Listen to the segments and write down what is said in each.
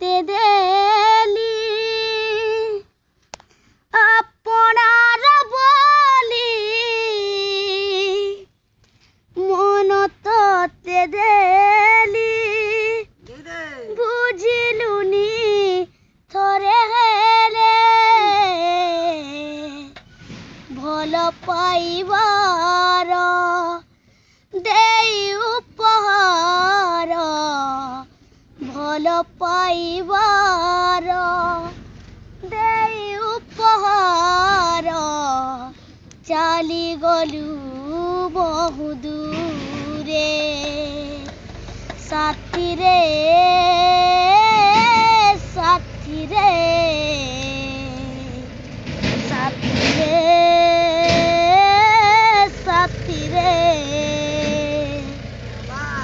ते देली अपनार बोली मन ते देली बुझिलुनी थरे हेले भल पाइबार देई उपहार भल पाइबार देई उपहार चाली गलु बहु दूरे साथी रे साथी रे साथी रे साथी रे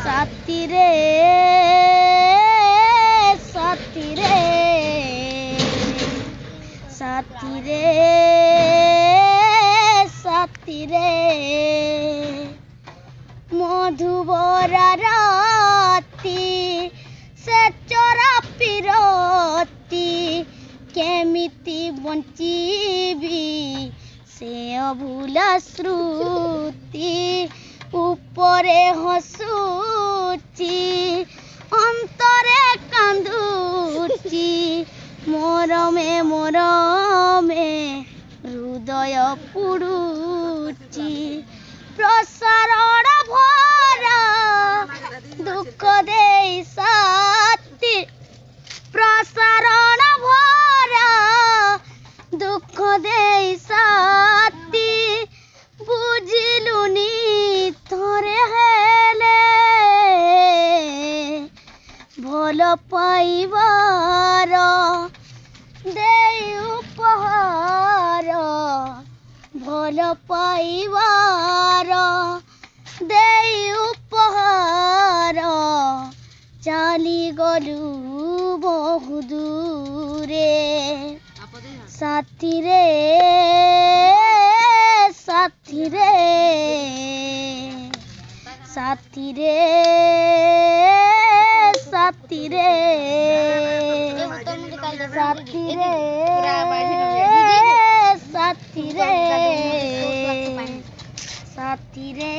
साथी रे साथी रे साथी रे साथी रे मधुबरा राती से चोरा पिरती केमिति बंचीबी से अभूला श्रुति उपरे हसुची अंतरे कांदुची मोरमे मोरमे हृदय पुडुची प्रसारण भरा दुख देई साथी प्रसारण भरा दुख देई साथी बुझिलुनी थरे हेले भल पाइबार देई उपहार भल पाइबार देई उपहार चाली गलु बहु दूरे साथी रे साथी रे साथी रे साथी रे साथी रे साथी रे साथी रे